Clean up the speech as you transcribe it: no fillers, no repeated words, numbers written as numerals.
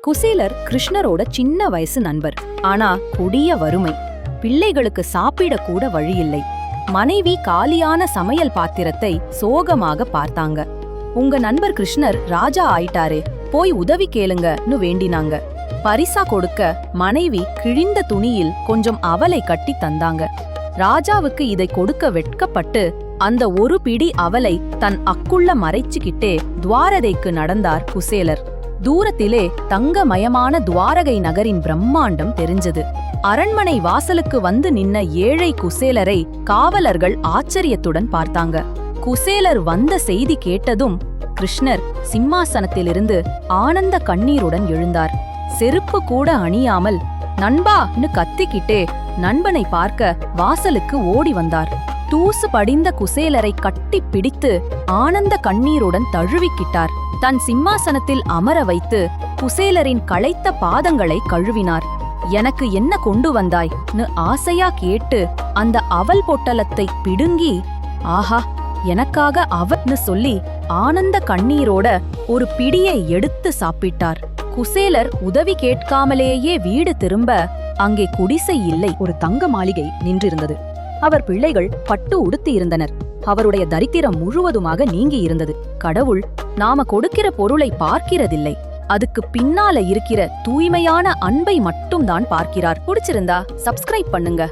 குசேலர் கிருஷ்ணரோட சின்ன வயசு நண்பர். ஆனா கொடிய வறுமை. பிள்ளைகளுக்கு சாப்பிட கூட வழியில்லை. மனைவி காலியான சமையல் பாத்திரத்தை சோகமாக பார்த்தாங்க. உங்க நண்பர் கிருஷ்ணர் ராஜா ஆயிட்டாரே, போய் உதவி கேளுங்கன்னு வேண்டினாங்க. பரிசா கொடுக்க மனைவி கிழிந்த துணியில் கொஞ்சம் அவலை கட்டி தந்தாங்க. ராஜாவுக்கு இதை கொடுக்க வெட்கப்பட்டு அந்த ஒரு பிடி அவலை தன் அக்குள்ள மறைச்சுக்கிட்டே துவாரதைக்கு நடந்தார் குசேலர். தூரத்திலே தங்கமயமான துவாரகை நகரின் பிரம்மாண்டம் தெரிஞ்சது. அரண்மனை வாசலுக்கு வந்து நின்ன ஏழை குசேலரை காவலர்கள் ஆச்சரியத்துடன் பார்த்தாங்க. குசேலர் வந்த செய்தி கேட்டதும் கிருஷ்ணர் சிம்மாசனத்திலிருந்து ஆனந்த கண்ணீருடன் எழுந்தார். செருப்பு கூட அணியாமல் நண்பான்னு கத்திக்கிட்டே நண்பனை பார்க்க வாசலுக்கு ஓடி வந்தார். தூசு படிந்த குசேலரை கட்டி பிடித்து ஆனந்த கண்ணீருடன் தழுவிக்கிட்டார். தன் சிம்மாசனத்தில் அமர வைத்து குசேலரின் களைத்த பாதங்களை கழுவினார். எனக்கு என்ன கொண்டு வந்தாய்னு ஆசையா கேட்டு அந்த அவல் பொட்டலத்தை பிடுங்கி, ஆஹா எனக்காக அவன்னு சொல்லி ஆனந்த கண்ணீரோட ஒரு பிடியை எடுத்து சாப்பிட்டார். குசேலர் உதவி கேட்காமலேயே வீடு திரும்ப அங்கே குடிசை இல்லை, ஒரு தங்க மாளிகை நின்றிருந்தது. அவர் பிள்ளைகள் பட்டு உடுத்தியிருந்தனர். அவருடைய தரித்திரம் முழுவதுமாக நீங்கி இருந்தது. கடவுள் நாம கொடுக்கிற பொருளை பார்க்கிறதில்லை, அதுக்கு பின்னால இருக்கிற தூய்மையான அன்பை மட்டும்தான் பார்க்கிறார். பிடிச்சிருந்தா சப்ஸ்கிரைப் பண்ணுங்க.